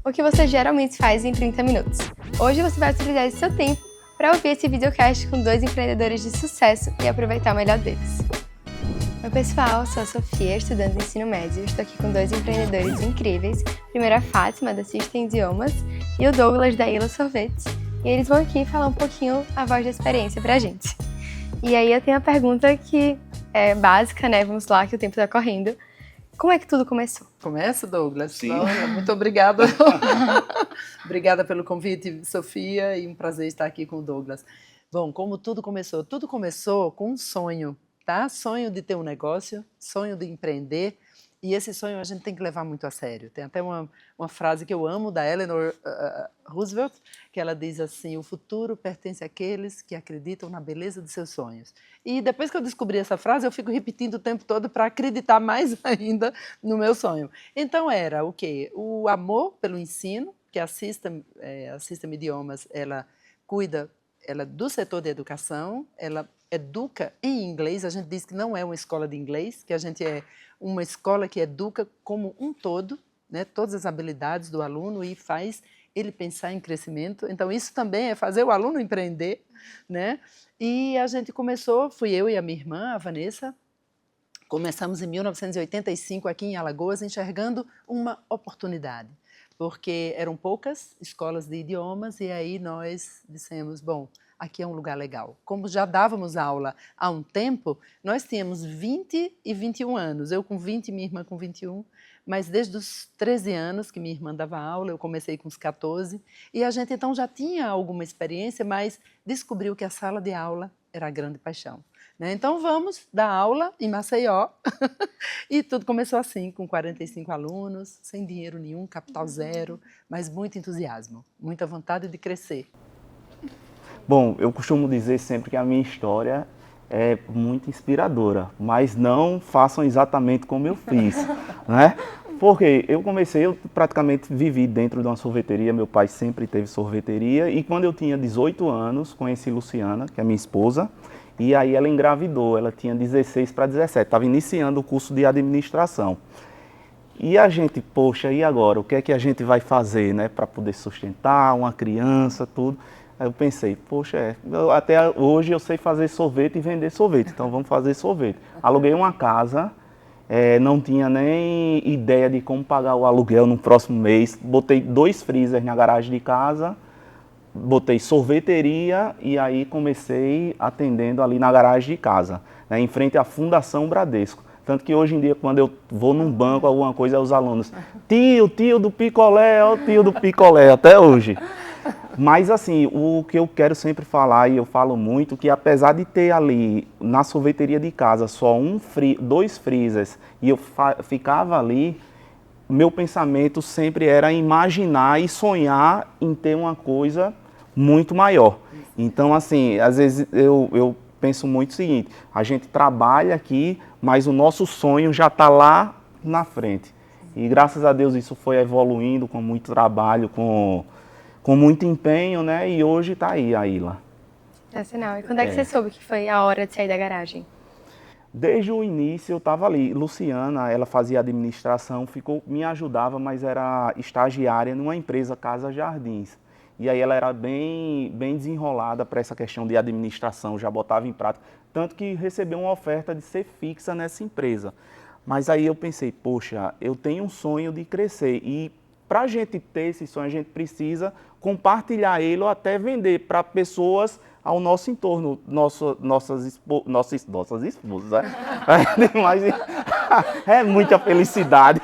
o que você geralmente faz em 30 minutos. Hoje você vai utilizar esse seu tempo para ouvir esse videocast com 2 empreendedores de sucesso e aproveitar o melhor deles. Oi pessoal, sou a Sofia, estudante de ensino médio. Estou aqui com 2 empreendedores incríveis. Primeiro a Fátima, da System Idiomas, e o Douglas, da Ilo Sorvetes. E eles vão aqui falar um pouquinho a voz da experiência pra gente. E aí eu tenho a pergunta que é básica, né? Vamos lá, que o tempo tá correndo. Como é que tudo começou? Começa, Douglas? Sim. Olha, muito obrigada. Obrigada pelo convite, Sofia, e um prazer estar aqui com o Douglas. Bom, como tudo começou? Tudo começou com um sonho, tá? Sonho de ter um negócio, sonho de empreender, e esse sonho a gente tem que levar muito a sério. Tem até uma frase que eu amo da Eleanor Roosevelt, que ela diz assim: o futuro pertence àqueles que acreditam na beleza de seus sonhos. E depois que eu descobri essa frase, eu fico repetindo o tempo todo para acreditar mais ainda no meu sonho. Então era o quê? O amor pelo ensino, que a System Idiomas, ela cuida do setor de educação, ela educa em inglês. A gente diz que não é uma escola de inglês, que a gente é uma escola que educa como um todo, né, todas as habilidades do aluno e faz ele pensar em crescimento. Então, isso também é fazer o aluno empreender, né? E a gente começou, fui eu e a minha irmã, a Vanessa, começamos em 1985 aqui em Alagoas, enxergando uma oportunidade, porque eram poucas escolas de idiomas e aí nós dissemos, bom, aqui é um lugar legal. Como já dávamos aula há um tempo, nós tínhamos 20 e 21 anos, eu com 20 e minha irmã com 21, mas desde os 13 anos que minha irmã dava aula, eu comecei com os 14, e a gente então já tinha alguma experiência, mas descobriu que a sala de aula era a grande paixão. Né? Então vamos dar aula em Maceió, e tudo começou assim, com 45 alunos, sem dinheiro nenhum, capital zero, mas muito entusiasmo, muita vontade de crescer. Bom, eu costumo dizer sempre que a minha história é muito inspiradora, mas não façam exatamente como eu fiz, né? Porque eu praticamente vivi dentro de uma sorveteria, meu pai sempre teve sorveteria, e quando eu tinha 18 anos, conheci Luciana, que é minha esposa, e aí ela engravidou, ela tinha 16 para 17, estava iniciando o curso de administração. E a gente, poxa, e agora? O que é que a gente vai fazer, né, para poder sustentar uma criança, tudo? Aí eu pensei, poxa, até hoje eu sei fazer sorvete e vender sorvete, então vamos fazer sorvete. Aluguei uma casa, não tinha nem ideia de como pagar o aluguel no próximo mês. Botei 2 freezers na garagem de casa, botei sorveteria e aí comecei atendendo ali na garagem de casa, né, em frente à Fundação Bradesco. Tanto que hoje em dia, quando eu vou num banco, alguma coisa, os alunos, tio do picolé, ó, tio do picolé, até hoje. Mas assim, o que eu quero sempre falar, e eu falo muito, que apesar de ter ali na sorveteria de casa só 2 freezers, e eu ficava ali, meu pensamento sempre era imaginar e sonhar em ter uma coisa muito maior. Então assim, às vezes eu penso muito o seguinte, a gente trabalha aqui, mas o nosso sonho já está lá na frente. E graças a Deus isso foi evoluindo com muito trabalho, com muito empenho, né? E hoje está aí a Ila. Sensacional. E quando é que você soube que foi a hora de sair da garagem? Desde o início eu estava ali. Luciana, ela fazia administração, me ajudava, mas era estagiária numa empresa Casa Jardins. E aí ela era bem desenrolada para essa questão de administração, já botava em prática. Tanto que recebeu uma oferta de ser fixa nessa empresa. Mas aí eu pensei, poxa, eu tenho um sonho de crescer e para a gente ter esse sonho, a gente precisa compartilhar ele ou até vender para pessoas ao nosso entorno, nossas esposas, né? É muita felicidade.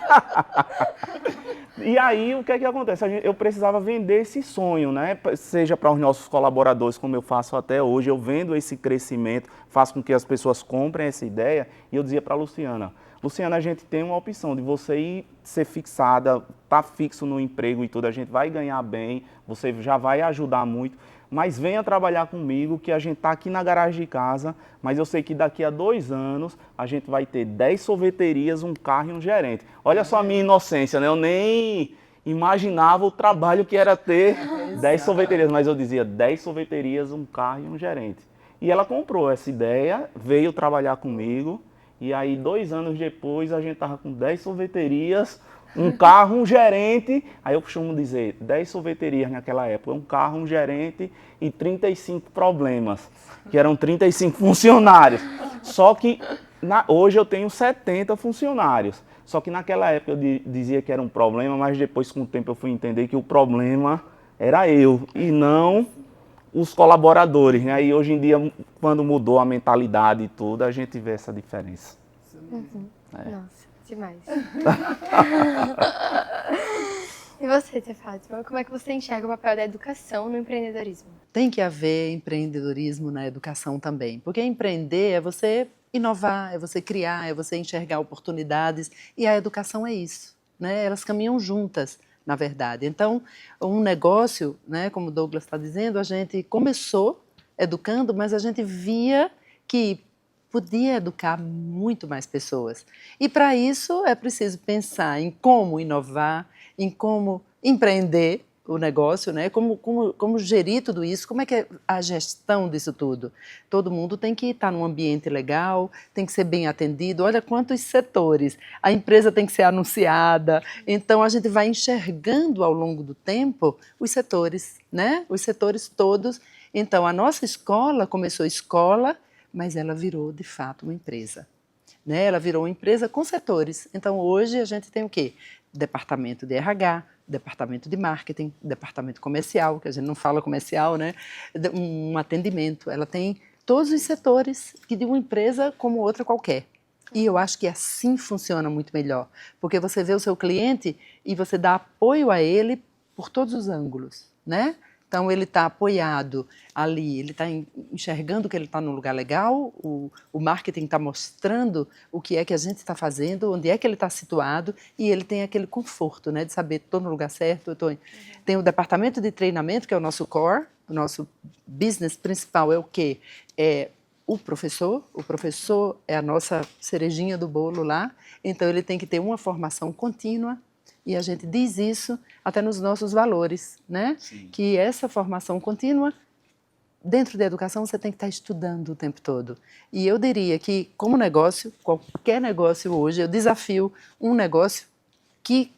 E aí, o que é que acontece? Eu precisava vender esse sonho, né? Seja para os nossos colaboradores, como eu faço até hoje, eu vendo esse crescimento, faço com que as pessoas comprem essa ideia, e eu dizia para a Luciana, a gente tem uma opção de você ir ser fixada, tá fixo no emprego e tudo, a gente vai ganhar bem, você já vai ajudar muito, mas venha trabalhar comigo que a gente tá aqui na garagem de casa, mas eu sei que daqui a 2 anos a gente vai ter 10 sorveterias, um carro e um gerente. Olha só a minha inocência, né? Eu nem imaginava o trabalho que era ter 10 sorveterias, mas eu dizia 10 sorveterias, um carro e um gerente. E ela comprou essa ideia, veio trabalhar comigo, e aí 2 anos depois a gente estava com 10 sorveterias, Um carro, um gerente, aí eu costumo dizer, 10 sorveterias naquela época, um carro, um gerente e 35 problemas, que eram 35 funcionários. Só que hoje eu tenho 70 funcionários. Só que naquela época eu dizia que era um problema, mas depois com o tempo eu fui entender que o problema era eu e não os colaboradores, né? E hoje em dia, quando mudou a mentalidade e tudo, a gente vê essa diferença. Nossa, demais. E você, Tia Fátima, como é que você enxerga o papel da educação no empreendedorismo? Tem que haver empreendedorismo na educação também, porque empreender é você inovar, é você criar, é você enxergar oportunidades, e a educação é isso, né? Elas caminham juntas, na verdade. Então, um negócio, né, como o Douglas está dizendo, a gente começou educando, mas a gente via que podia educar muito mais pessoas. E para isso é preciso pensar em como inovar, em como empreender o negócio, né? Como gerir tudo isso, como é que é a gestão disso tudo. Todo mundo tem que estar num ambiente legal, tem que ser bem atendido. Olha quantos setores. A empresa tem que ser anunciada. Então, a gente vai enxergando ao longo do tempo os setores, né? Os setores todos. Então, a nossa escola começou escola, mas ela virou, de fato, uma empresa. Né? Ela virou uma empresa com setores. Então, hoje a gente tem o quê? Departamento de RH, departamento de marketing, departamento comercial, que a gente não fala comercial, né? Um atendimento. Ela tem todos os setores que de uma empresa como outra qualquer. E eu acho que assim funciona muito melhor, porque você vê o seu cliente e você dá apoio a ele por todos os ângulos, né? Então, ele está apoiado ali, ele está enxergando que ele está num lugar legal, o marketing está mostrando o que é que a gente está fazendo, onde é que ele está situado, e ele tem aquele conforto, né, de saber, estou no lugar certo. Tem o departamento de treinamento, que é o nosso core, o nosso business principal é o quê? É o professor é a nossa cerejinha do bolo lá, então ele tem que ter uma formação contínua. E a gente diz isso até nos nossos valores, né? Sim. Que essa formação contínua, dentro da educação, você tem que estar estudando o tempo todo. E eu diria que, como negócio, qualquer negócio hoje, eu desafio um negócio que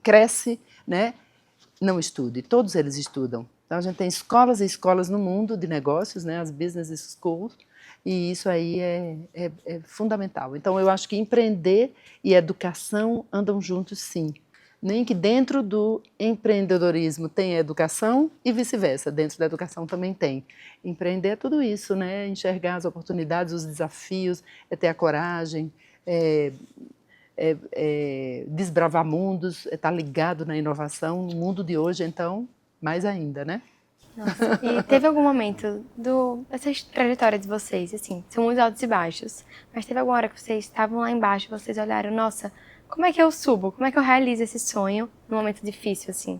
cresce, né? Não estude. Todos eles estudam. Então, a gente tem escolas e escolas no mundo de negócios, né? As business schools. E isso aí é fundamental. Então, eu acho que empreender e educação andam juntos, sim. Nem que dentro do empreendedorismo tem a educação e vice-versa. Dentro da educação também tem. Empreender é tudo isso, né? Enxergar as oportunidades, os desafios, é ter a coragem, desbravar mundos, é estar ligado na inovação. No mundo de hoje, então, mais ainda, né? Nossa, e teve algum momento dessa trajetória de vocês, assim, são muitos altos e baixos, mas teve alguma hora que vocês estavam lá embaixo, vocês olharam, nossa, como é que eu subo? Como é que eu realizo esse sonho num momento difícil, assim?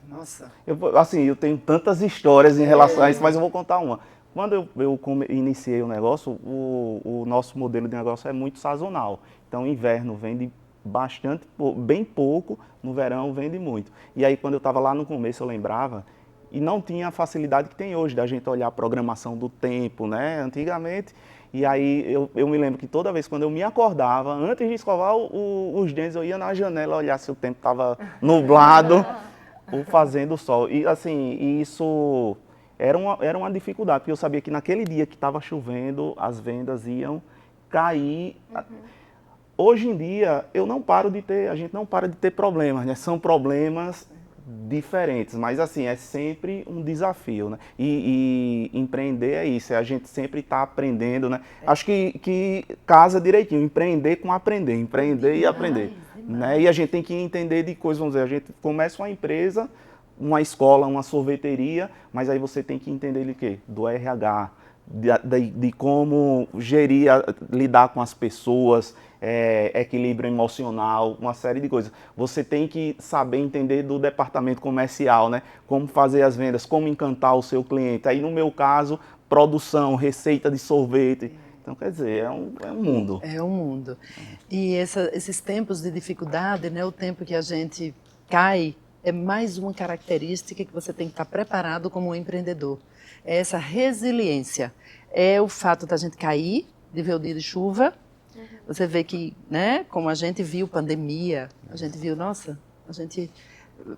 Nossa. Eu tenho tantas histórias em relação a isso, mas eu vou contar uma. Quando eu iniciei o negócio, o nosso modelo de negócio é muito sazonal. Então, inverno vende bastante, bem pouco, no verão vende muito. E aí, quando eu estava lá no começo, eu lembrava, e não tinha a facilidade que tem hoje, da gente olhar a programação do tempo, né? Antigamente. E aí eu me lembro que toda vez quando eu me acordava, antes de escovar os dentes, eu ia na janela olhar se o tempo estava nublado ou fazendo sol. E assim, isso era uma dificuldade, porque eu sabia que naquele dia que estava chovendo, as vendas iam cair. Hoje em dia, a gente não para de ter problemas, né? São problemas diferentes, mas assim, é sempre um desafio, né? E empreender é isso, a gente sempre está aprendendo, né? Acho que casa direitinho, empreender com aprender, empreender e aprender, né? E a gente tem que entender de coisas, vamos dizer, a gente começa uma empresa, uma escola, uma sorveteria, mas aí você tem que entender de quê? Do RH, de como gerir, lidar com as pessoas, equilíbrio emocional, uma série de coisas. Você tem que saber entender do departamento comercial, né? Como fazer as vendas, como encantar o seu cliente. Aí, no meu caso, produção, receita de sorvete. Então, quer dizer, é um mundo. É um mundo. E esses tempos de dificuldade, né? O tempo que a gente cai, é mais uma característica que você tem que estar preparado como um empreendedor. É essa resiliência. É o fato da gente cair, de ver o dia de chuva, Você vê que, né, como a gente viu pandemia, a gente viu, nossa, a gente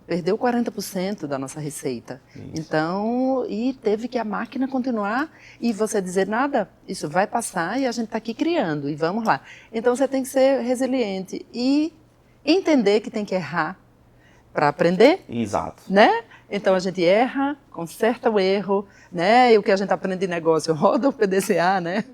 perdeu 40% da nossa receita. Isso. Então, e teve que a máquina continuar e você dizer nada, isso vai passar e a gente está aqui criando e vamos lá. Então você tem que ser resiliente e entender que tem que errar para aprender. Exato. Né? Então a gente erra, conserta o erro, né? E o que a gente aprende de negócio, roda o PDCA, né?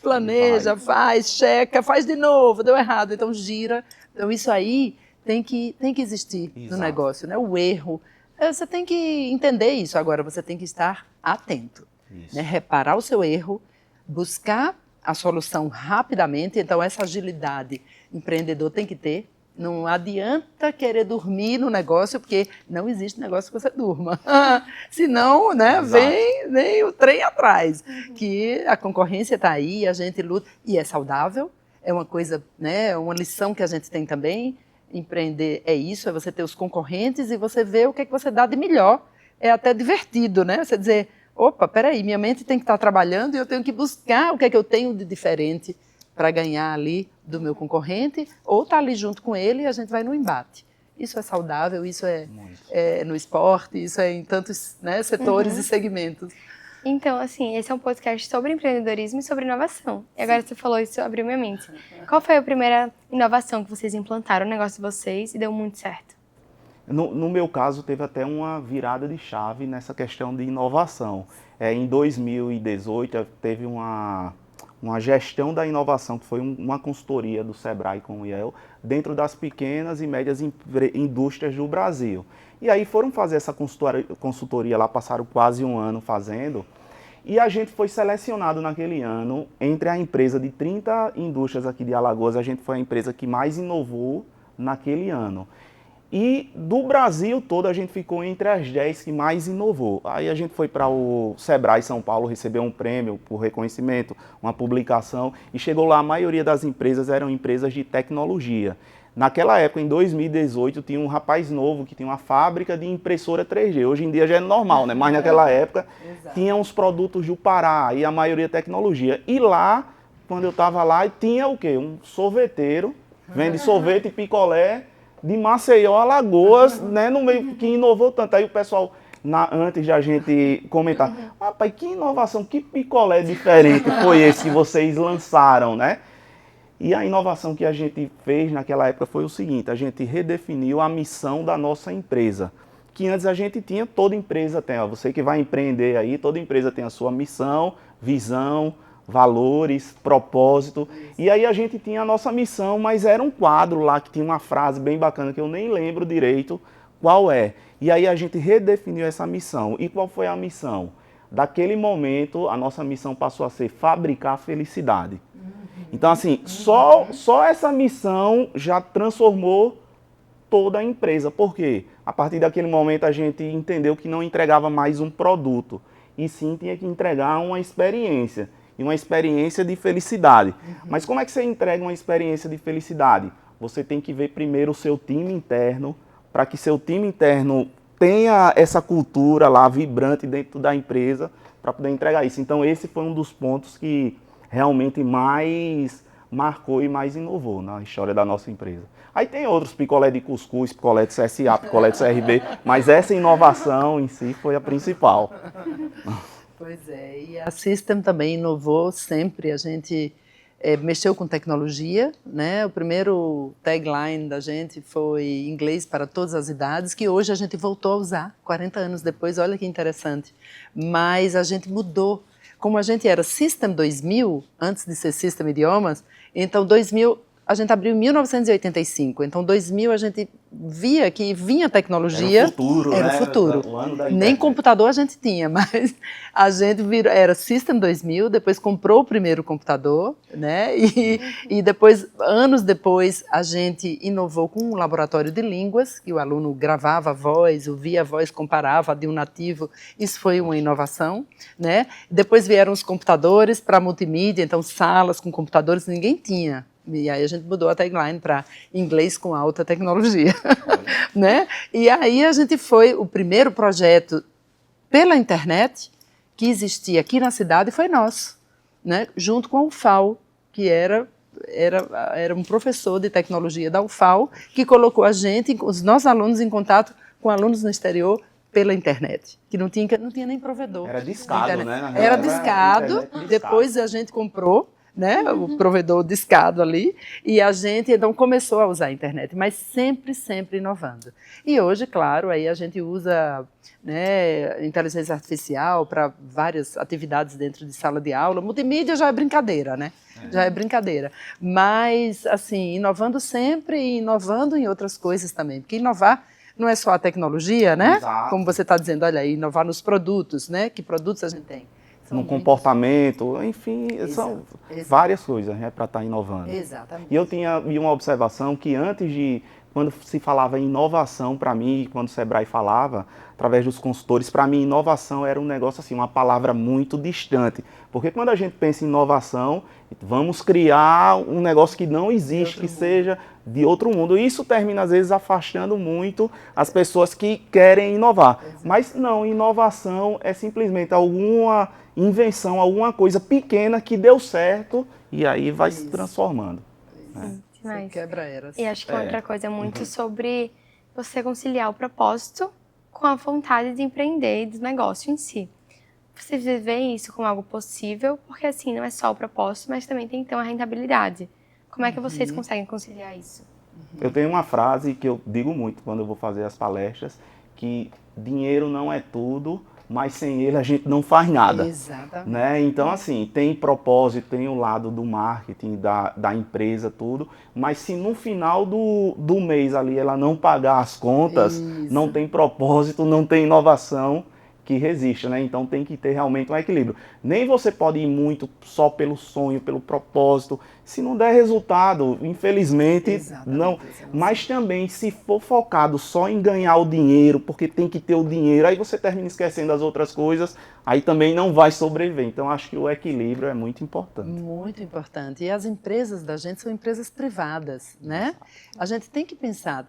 Planeja, faz, checa, faz de novo, deu errado, então gira. Então isso aí tem que existir no negócio, né? O erro. Você tem que entender isso. Agora você tem que estar atento, né? Reparar o seu erro, buscar a solução rapidamente. Então essa agilidade empreendedor tem que ter. Não adianta querer dormir no negócio, porque não existe negócio que você durma. Senão, né, vem o trem atrás. Que a concorrência está aí, a gente luta. E é saudável, é uma coisa, né, uma lição que a gente tem também. Empreender é isso, é você ter os concorrentes e você ver o que é que você dá de melhor. É até divertido, né? Você dizer, opa, peraí, minha mente tem que estar trabalhando e eu tenho que buscar o que é que eu tenho de diferente para ganhar ali do meu concorrente, ou estar ali junto com ele e a gente vai no embate. Isso é saudável, isso é no esporte, isso é em tantos, né, setores e segmentos. Então, assim, esse é um podcast sobre empreendedorismo e sobre inovação. E agora você falou isso, abriu minha mente. Qual foi a primeira inovação que vocês implantaram no negócio de vocês e deu muito certo? No meu caso, teve até uma virada de chave nessa questão de inovação. Em 2018, teve uma gestão da inovação, que foi uma consultoria do Sebrae com o IEL, dentro das pequenas e médias indústrias do Brasil. E aí foram fazer essa consultoria lá, passaram quase um ano fazendo, e a gente foi selecionado naquele ano, entre a empresa de 30 indústrias aqui de Alagoas, a gente foi a empresa que mais inovou naquele ano. E do Brasil todo a gente ficou entre as 10 que mais inovou. Aí a gente foi para o Sebrae São Paulo, recebeu um prêmio por reconhecimento, uma publicação, e chegou lá, a maioria das empresas eram empresas de tecnologia. Naquela época, em 2018, tinha um rapaz novo que tinha uma fábrica de impressora 3D. Hoje em dia já é normal, né? Mas naquela época tinha uns produtos do Pará e a maioria tecnologia. E lá, quando eu estava lá, tinha o quê? Um sorveteiro, vende sorvete e picolé, de Maceió, Alagoas, né, no meio, que inovou tanto. Aí o pessoal, antes de a gente comentar, rapaz, que inovação, que picolé diferente foi esse que vocês lançaram, né? E a inovação que a gente fez naquela época foi o seguinte, a gente redefiniu a missão da nossa empresa. Que antes a gente tinha, toda empresa tem, ó, você que vai empreender aí, toda empresa tem a sua missão, visão, valores, propósito, e aí a gente tinha a nossa missão, mas era um quadro lá que tinha uma frase bem bacana que eu nem lembro direito qual é. E aí a gente redefiniu essa missão. E qual foi a missão? Daquele momento, a nossa missão passou a ser fabricar felicidade. Então assim, só essa missão já transformou toda a empresa. Por quê? A partir daquele momento a gente entendeu que não entregava mais um produto, e sim tinha que entregar uma experiência. E uma experiência de felicidade. Mas como é que você entrega uma experiência de felicidade? Você tem que ver primeiro o seu time interno, para que seu time interno tenha essa cultura lá vibrante dentro da empresa, para poder entregar isso. Então esse foi um dos pontos que realmente mais marcou e mais inovou na história da nossa empresa. Aí tem outros, picolé de cuscuz, picolé de CSA, picolé de CRB, mas essa inovação em si foi a principal. Pois é, e a System também inovou sempre, a gente mexeu com tecnologia, né? O primeiro tagline da gente foi inglês para todas as idades, que hoje a gente voltou a usar, 40 anos depois, olha que interessante. Mas a gente mudou, como a gente era System 2000, antes de ser System Idiomas, então 2000... A gente abriu em 1985, então 2000 a gente via que vinha tecnologia. Era o futuro, era né? o futuro. O ano da Nem internet. computador a gente tinha, mas a gente virou, era System 2000, depois comprou o primeiro computador, né? E depois, anos depois, a gente inovou com um laboratório de línguas, que o aluno gravava a voz, ouvia a voz, comparava de um nativo, isso foi uma inovação, né? Depois vieram os computadores para multimídia, então salas com computadores ninguém tinha. E aí a gente mudou a tagline para inglês com alta tecnologia, né? E aí a gente foi, o primeiro projeto pela internet que existia aqui na cidade foi nosso, né? Junto com o FAO, que era era um professor de tecnologia da UFAL que colocou a gente, os nossos alunos, em contato com alunos no exterior pela internet, que não tinha nem provedor. Era discado, né? Era discado, discado. depois a gente comprou, né, o provedor discado ali, e a gente então começou a usar a internet, mas sempre, sempre inovando. E hoje, claro, aí a gente usa, né, inteligência artificial para várias atividades dentro de sala de aula. Multimídia já é brincadeira, né? Já é brincadeira. Mas, assim, inovando sempre e inovando em outras coisas também, porque inovar não é só a tecnologia, né? Exato. Como você está dizendo, olha, inovar nos produtos, né? Que produtos a gente tem? No comportamento, enfim, são várias coisas, né, para estar inovando. Exatamente. E eu tinha uma observação que antes de, quando se falava em inovação, para mim, quando o Sebrae falava, através dos consultores, para mim inovação era um negócio assim, uma palavra muito distante. Porque quando a gente pensa em inovação, vamos criar um negócio que não existe, que seja de outro mundo. E isso termina, às vezes, afastando muito as pessoas que querem inovar. Mas não, inovação é simplesmente alguma invenção, alguma coisa pequena que deu certo e aí vai se transformando. Né? Demais. Quebra eras. E acho que outra coisa é muito sobre você conciliar o propósito com a vontade de empreender e do negócio em si. Você vê isso como algo possível, porque assim, não é só o propósito, mas também tem que ter uma rentabilidade. Como é que vocês conseguem conciliar isso? Eu tenho uma frase que eu digo muito quando eu vou fazer as palestras, que dinheiro não é tudo, mas sem ele a gente não faz nada. Exatamente. Né? Então, assim, tem propósito, tem o lado do marketing, da empresa, tudo, mas se no final do mês ali ela não pagar as contas, não tem propósito, não tem inovação que resista, né? Então tem que ter realmente um equilíbrio. Nem você pode ir muito só pelo sonho, pelo propósito. Se não der resultado, infelizmente, não. Mas também, se for focado só em ganhar o dinheiro, porque tem que ter o dinheiro, aí você termina esquecendo as outras coisas, aí também não vai sobreviver. Então acho que o equilíbrio é muito importante. Muito importante. E as empresas da gente são empresas privadas, né? A gente tem que pensar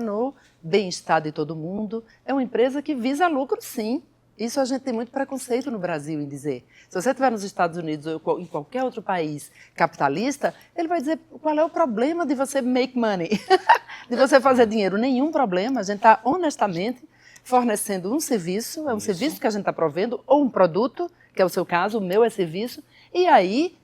no bem-estar de todo mundo. É uma empresa que visa lucro, sim. Isso a gente tem muito preconceito no Brasil em dizer. Se você estiver nos Estados Unidos ou em qualquer outro país capitalista, ele vai dizer qual é o problema de você make money, de você fazer dinheiro. Nenhum problema. A gente está honestamente fornecendo um serviço, é um serviço que a gente está provendo, ou um produto, que é o seu caso, o meu é serviço, e aí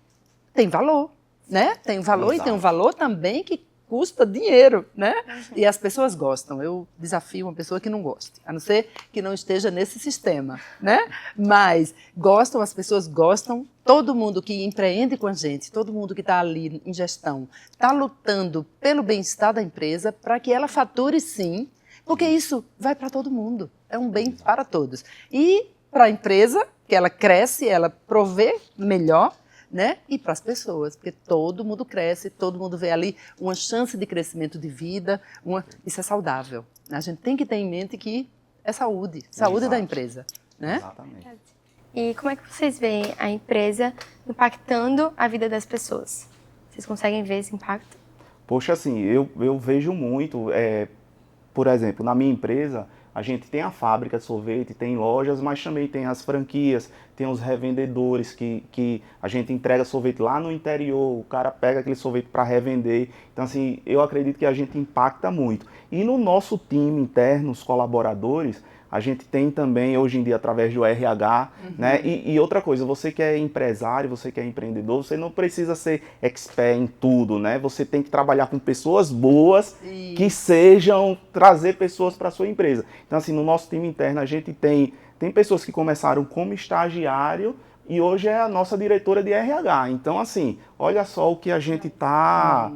tem valor, né? Tem valor. E tem um valor também que custa dinheiro, né? E as pessoas gostam. Eu desafio uma pessoa que não goste, a não ser que não esteja nesse sistema, né? Mas gostam, as pessoas gostam. Todo mundo que empreende com a gente, todo mundo que está ali em gestão, está lutando pelo bem-estar da empresa para que ela fature sim, porque isso vai para todo mundo. É um bem para todos. E para a empresa, que ela cresce, ela provê melhor, né? E para as pessoas, porque todo mundo cresce, todo mundo vê ali uma chance de crescimento de vida, isso é saudável. A gente tem que ter em mente que é saúde da empresa, né? Exatamente. E como é que vocês veem a empresa impactando a vida das pessoas? Vocês conseguem ver esse impacto? Poxa, assim, eu vejo muito, por exemplo, na minha empresa, a gente tem a fábrica de sorvete, tem lojas, mas também tem as franquias, tem os revendedores que a gente entrega sorvete lá no interior, o cara pega aquele sorvete para revender. Então, assim, eu acredito que a gente impacta muito. E no nosso time interno, os colaboradores, a gente tem também, hoje em dia, através do RH, né? E outra coisa, você que é empresário, você que é empreendedor, você não precisa ser expert em tudo, né? Você tem que trabalhar com pessoas boas que sejam, trazer pessoas para a sua empresa. Então, assim, no nosso time interno, a gente tem pessoas que começaram como estagiário e hoje é a nossa diretora de RH. Então, assim, olha só o que a gente está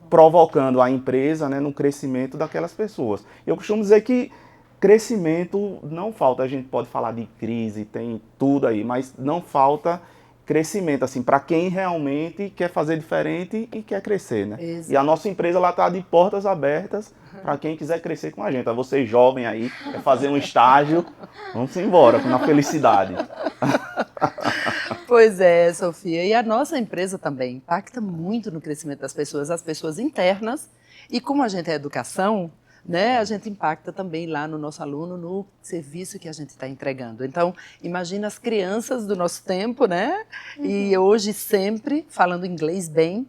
provocando a empresa, né, no crescimento daquelas pessoas. Eu costumo dizer que crescimento não falta, a gente pode falar de crise, tem tudo aí, mas não falta crescimento, assim, para quem realmente quer fazer diferente e quer crescer, né? Exato. E a nossa empresa, ela está de portas abertas para quem quiser crescer com a gente. A você jovem aí, quer fazer um estágio, vamos embora, na felicidade. Pois é, Sofia. E a nossa empresa também impacta muito no crescimento das pessoas, as pessoas internas. E como a gente é educação, né, a gente impacta também lá no nosso aluno, no serviço que a gente está entregando. Então, imagina as crianças do nosso tempo, né? E hoje sempre falando inglês bem,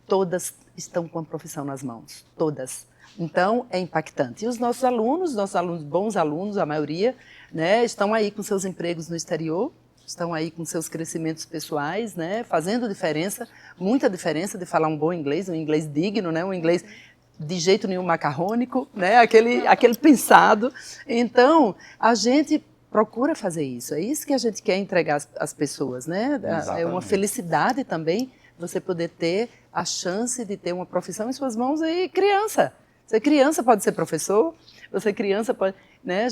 todas estão com a profissão nas mãos, todas. Então, é impactante. E os nossos alunos, bons alunos, a maioria, né, estão aí com seus empregos no exterior, estão aí com seus crescimentos pessoais, né, fazendo diferença, muita diferença de falar um bom inglês, um inglês digno, né, um inglês de jeito nenhum macarrônico, né, aquele pensado. Então, a gente procura fazer isso, é isso que a gente quer entregar às pessoas, né? Exatamente. É uma felicidade também você poder ter a chance de ter uma profissão em suas mãos e criança. Você criança pode ser professor, você criança pode, né?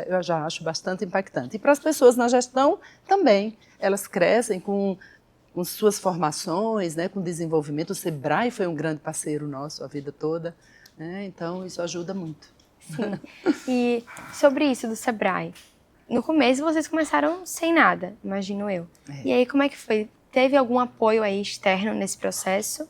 Eu já acho bastante impactante. E para as pessoas na gestão também, elas crescem com suas formações, né? Com desenvolvimento. O Sebrae foi um grande parceiro nosso a vida toda, né? Então isso ajuda muito. Sim. E sobre isso do Sebrae, no começo vocês começaram sem nada, imagino eu. E aí como é que foi? Teve algum apoio aí externo nesse processo?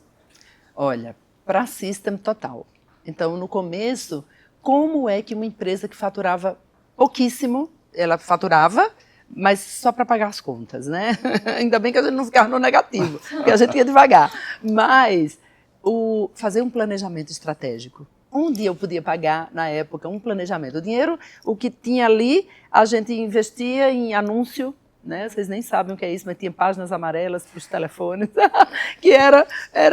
Olha, para System total. Então, no começo, como é que uma empresa que faturava pouquíssimo, ela faturava, mas só para pagar as contas, né? Ainda bem que a gente não ficava no negativo, porque a gente ia devagar. Mas fazer um planejamento estratégico. Onde eu podia pagar, na época, um planejamento? O dinheiro, o que tinha ali, a gente investia em anúncio, né? Vocês nem sabem o que é isso, mas tinha páginas amarelas para os telefones, que era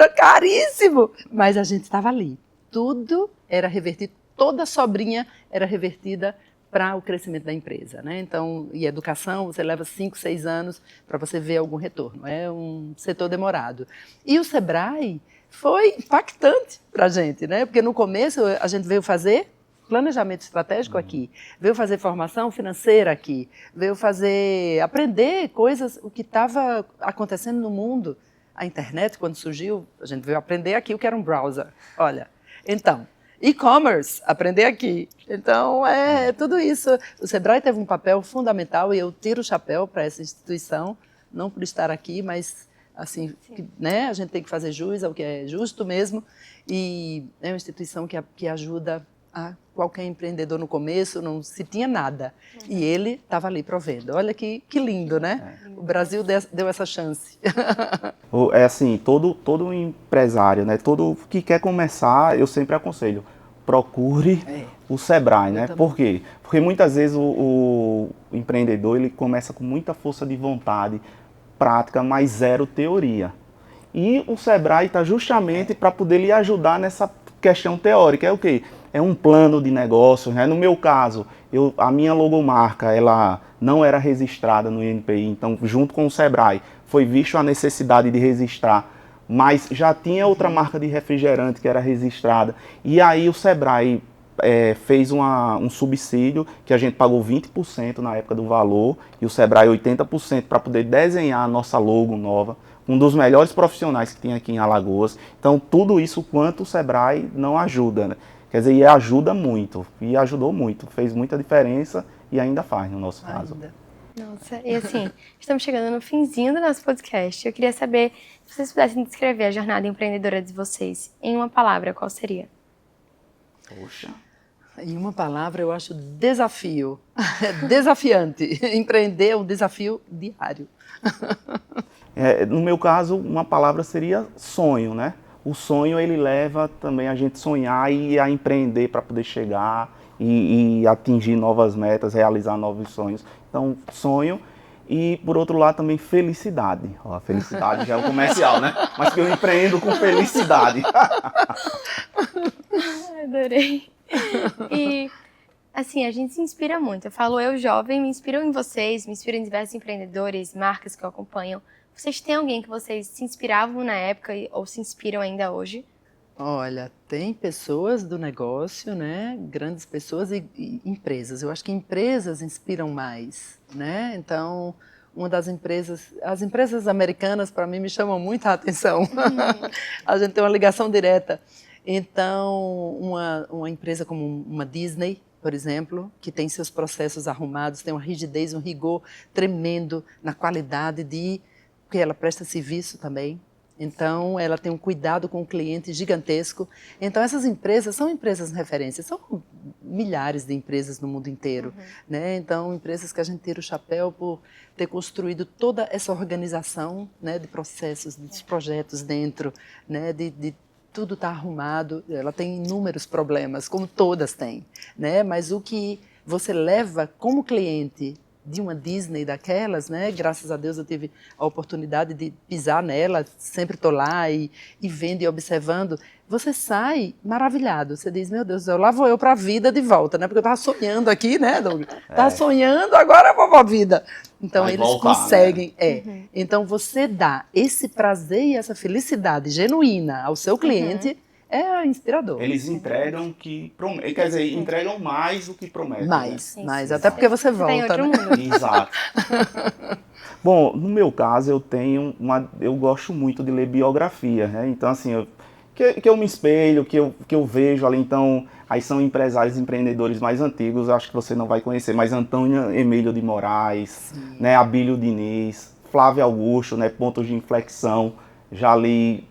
caríssimo. Mas a gente estava ali. Tudo era revertido, toda sobrinha era revertida para o crescimento da empresa, né? Então, e educação, você leva 5, 6 anos para você ver algum retorno. É um setor demorado. E o Sebrae foi impactante para a gente, né? Porque no começo a gente veio fazer planejamento estratégico aqui, veio fazer formação financeira aqui, veio aprender coisas, o que estava acontecendo no mundo. A internet, quando surgiu, a gente veio aprender aqui o que era um browser. Olha, então, e-commerce, aprender aqui. Então, é tudo isso. O Sebrae teve um papel fundamental e eu tiro o chapéu para essa instituição, não por estar aqui, mas assim, né, a gente tem que fazer jus ao que é justo mesmo, e é uma instituição que ajuda a qualquer empreendedor no começo, não se tinha nada, e ele estava ali provendo. Olha que lindo, né? O Brasil deu essa chance. É assim, todo empresário, né, todo que quer começar, eu sempre aconselho, procure o Sebrae, né? Por quê? Porque muitas vezes o empreendedor, ele começa com muita força de vontade, prática, mas zero teoria. E o Sebrae está justamente para poder lhe ajudar nessa questão teórica. É o quê? É um plano de negócio, né? No meu caso, a minha logomarca, ela não era registrada no INPI, então junto com o Sebrae foi visto a necessidade de registrar, mas já tinha outra marca de refrigerante que era registrada, e aí o Sebrae fez um subsídio que a gente pagou 20% na época do valor e o Sebrae 80% para poder desenhar a nossa logo nova, um dos melhores profissionais que tem aqui em Alagoas. Então tudo isso quanto o Sebrae não ajuda, né? Quer dizer, e ajuda muito, e ajudou muito, fez muita diferença e ainda faz no nosso caso. Nossa, e assim, estamos chegando no finzinho do nosso podcast. Eu queria saber se vocês pudessem descrever a jornada empreendedora de vocês em uma palavra, qual seria? Poxa. Em uma palavra, eu acho desafio. Desafiante. Empreender é um desafio diário. No meu caso, uma palavra seria sonho, né? O sonho, ele leva também a gente sonhar e a empreender para poder chegar e atingir novas metas, realizar novos sonhos. Então, sonho. E, por outro lado, também felicidade. Ó, a felicidade já é o comercial, né? Mas que eu empreendo com felicidade. Adorei. E, assim, a gente se inspira muito. Eu falo, eu jovem, me inspiro em vocês, me inspiro em diversos empreendedores, marcas que eu acompanho. Vocês têm alguém que vocês se inspiravam na época ou se inspiram ainda hoje? Olha, tem pessoas do negócio, né? Grandes pessoas e empresas. Eu acho que empresas inspiram mais, né? Então, uma das empresas, as empresas americanas, para mim, me chamam muita atenção. A gente tem uma ligação direta. Então, uma empresa como uma Disney, por exemplo, que tem seus processos arrumados, tem uma rigidez, um rigor tremendo na qualidade porque ela presta serviço também. Então, ela tem um cuidado com o cliente gigantesco. Então, essas empresas são empresas referências, são milhares de empresas no mundo inteiro, né? Então, empresas que a gente tira o chapéu por ter construído toda essa organização, né, de processos, de projetos dentro, né, de tudo está arrumado. Ela tem inúmeros problemas, como todas têm, né? Mas o que você leva como cliente de uma Disney daquelas, né? Graças a Deus eu tive a oportunidade de pisar nela, sempre estou lá e vendo e observando. Você sai maravilhado, você diz, meu Deus do céu, lá vou eu para a vida de volta, né? Porque eu estava sonhando aqui, né, Douglas? Estava sonhando, agora eu vou para a vida. Então Vai eles voltar, conseguem, Então você dá esse prazer e essa felicidade genuína ao seu cliente, é inspirador. Eles entregam que prometem, quer dizer, entregam mais do que prometem. Mais, né? mais, até porque você Tá em volta, outro né? mundo. Exato. Bom, no meu caso, eu gosto muito de ler biografia, né? Então, assim, que eu me espelho, que eu vejo ali, então, aí são empresários, empreendedores mais antigos, acho que você não vai conhecer, mas Antônio Emílio de Moraes, né? Abílio Diniz, Flávio Augusto, né? Pontos de Inflexão, já li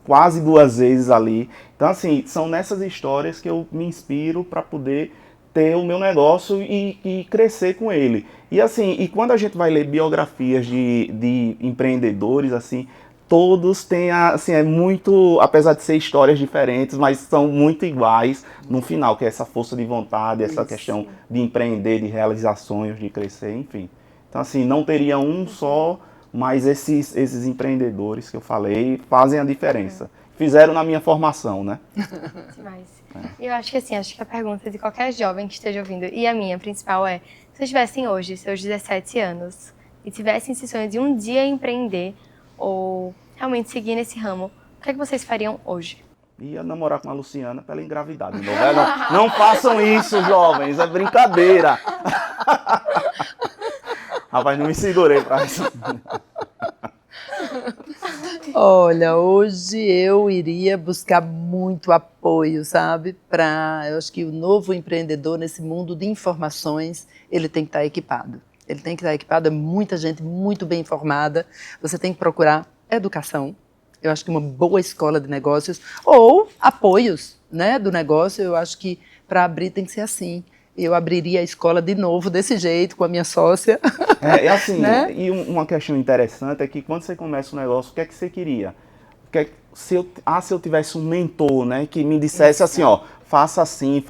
quase 2 vezes ali. Então, assim, são nessas histórias que eu me inspiro para poder ter o meu negócio e crescer com ele. E assim, e quando a gente vai ler biografias de empreendedores, assim, todos têm, assim, é muito, apesar de ser histórias diferentes, mas são muito iguais no final, que é essa força de vontade, essa questão de empreender, de realizar sonhos, de crescer, enfim. Então, assim, não teria um só, mas esses empreendedores que eu falei fazem a diferença. Fizeram na minha formação, né? Demais. E eu acho que assim, acho que a pergunta de qualquer jovem que esteja ouvindo, e a minha principal é, se vocês tivessem hoje seus 17 anos e tivessem esse sonho de um dia empreender ou realmente seguir nesse ramo, o que é que vocês fariam hoje? Ia namorar com a Luciana pra ela engravidar de novo. Não façam isso, jovens, é brincadeira. Rapaz, não me segurei pra isso. Olha, hoje eu iria buscar muito apoio, sabe? Eu acho que o novo empreendedor nesse mundo de informações, ele tem que estar equipado. Ele tem que estar equipado, é muita gente muito bem informada. Você tem que procurar educação. Eu acho que uma boa escola de negócios ou apoios, né, do negócio. Eu acho que para abrir tem que ser assim. Eu abriria a escola de novo desse jeito com a minha sócia. É assim, né? E uma questão interessante é que quando você começa um negócio, o que é que você queria? Se eu tivesse um mentor, né, que me dissesse assim, ó, faça assim,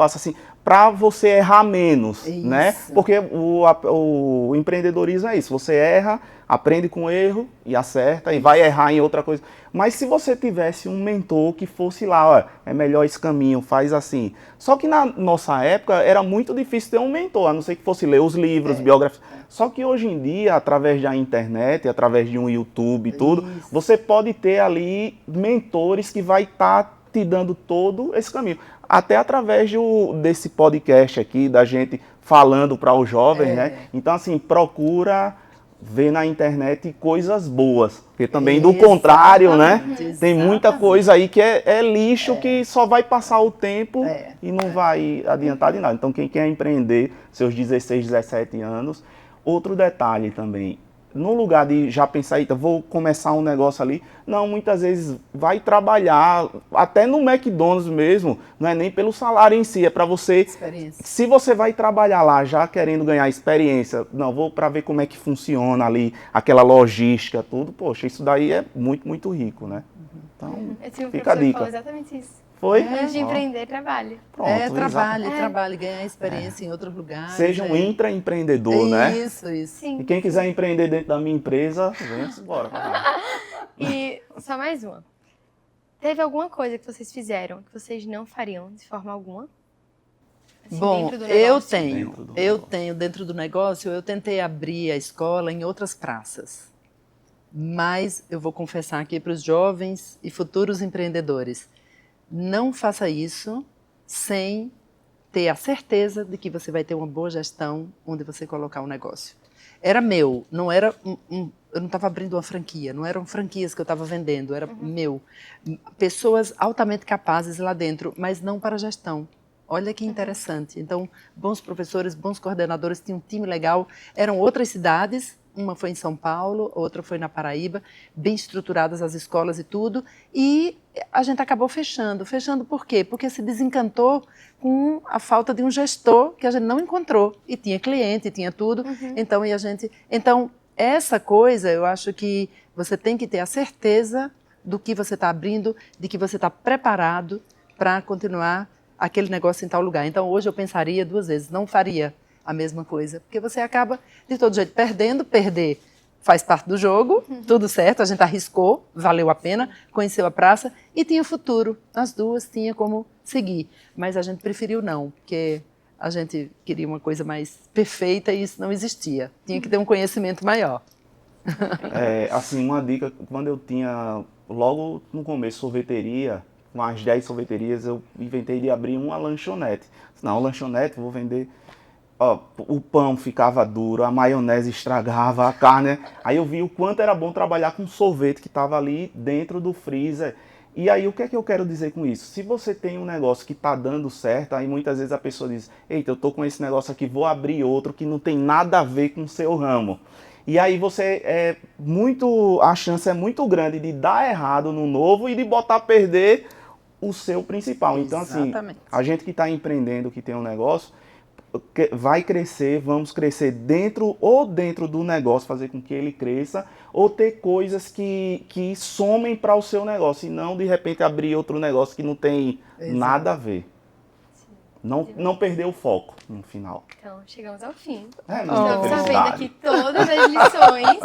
para você errar menos, né? Porque o empreendedorismo é isso, você erra, aprende com o erro e acerta e vai errar em outra coisa. Mas se você tivesse um mentor que fosse lá, ó, é melhor esse caminho, faz assim. Só que na nossa época era muito difícil ter um mentor, a não ser que fosse ler os livros, biografias. Só que hoje em dia, através da internet, através de um YouTube e tudo, você pode ter ali mentores que vai estar te dando todo esse caminho. Até através desse podcast aqui, da gente falando para os jovens, né? Então, assim, procura ver na internet coisas boas. Porque também, do contrário, né? Tem muita coisa aí que é lixo, que só vai passar o tempo e não vai adiantar de nada. Então, quem quer empreender, seus 16, 17 anos... Outro detalhe também, no lugar de já pensar, eita, vou começar um negócio ali, não, muitas vezes vai trabalhar, até no McDonald's mesmo, não é nem pelo salário em si, é para você, se você vai trabalhar lá já querendo ganhar experiência, não, vou para ver como é que funciona ali, aquela logística, tudo, poxa, isso daí é muito, muito rico, né? Então, fica a dica. Falou exatamente isso. Foi? Antes de empreender, trabalhe. Pronto, trabalhe, ganhar experiência em outros lugares. Seja um intraempreendedor, né? Isso. Sim. E quem quiser empreender dentro da minha empresa, vem embora. E só mais uma. Teve alguma coisa que vocês fizeram que vocês não fariam de forma alguma? Assim, Bom, dentro do eu negócio? tenho dentro do negócio, eu tentei abrir a escola em outras praças. Mas eu vou confessar aqui para os jovens e futuros empreendedores, não faça isso sem ter a certeza de que você vai ter uma boa gestão onde você colocar o negócio. Era meu, não era eu não estava abrindo uma franquia, não eram franquias que eu estava vendendo, era meu. Pessoas altamente capazes lá dentro, mas não para gestão. Olha que interessante. Então, bons professores, bons coordenadores, tinha um time legal, eram outras cidades, uma foi em São Paulo, outra foi na Paraíba, bem estruturadas as escolas e tudo, e a gente acabou fechando. Fechando por quê? Porque se desencantou com a falta de um gestor que a gente não encontrou, e tinha cliente, tinha tudo, então essa coisa, eu acho que você tem que ter a certeza do que você está abrindo, de que você está preparado para continuar aquele negócio em tal lugar. Então, hoje eu pensaria 2 vezes, não faria a mesma coisa, porque você acaba, de todo jeito, perder faz parte do jogo, tudo certo, a gente arriscou, valeu a pena, conheceu a praça e tinha futuro. As duas tinha como seguir, mas a gente preferiu não, porque a gente queria uma coisa mais perfeita e isso não existia. Tinha que ter um conhecimento maior. Assim, uma dica, quando eu tinha, logo no começo, sorveteria, umas 10 sorveterias, eu inventei de abrir uma lanchonete. Não, lanchonete, vou vender... Ó, o pão ficava duro, a maionese estragava, a carne... Aí eu vi o quanto era bom trabalhar com sorvete que estava ali dentro do freezer. E aí, o que é que eu quero dizer com isso? Se você tem um negócio que está dando certo, aí muitas vezes a pessoa diz, eita, eu tô com esse negócio aqui, vou abrir outro que não tem nada a ver com o seu ramo. E aí a chance é muito grande de dar errado no novo e de botar a perder o seu principal. Então, assim, a gente que está empreendendo, que tem um negócio, vai crescer, vamos crescer dentro do negócio, fazer com que ele cresça, ou ter coisas que somem para o seu negócio, e não de repente abrir outro negócio que não tem nada a ver. Não perder o foco no final. Então, chegamos ao fim. Estamos sabendo aqui todas as lições.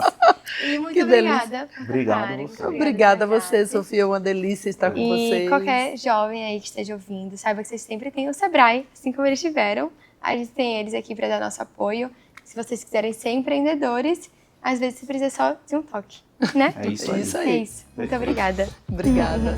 E muito obrigada. Obrigado você. Obrigada a você, Sofia. Uma delícia estar com vocês. E qualquer jovem aí que esteja ouvindo, saiba que vocês sempre têm o Sebrae, assim como eles tiveram. A gente tem eles aqui para dar nosso apoio. Se vocês quiserem ser empreendedores, às vezes você precisa só de um toque, né? É isso aí. É isso. Muito obrigada. Obrigada.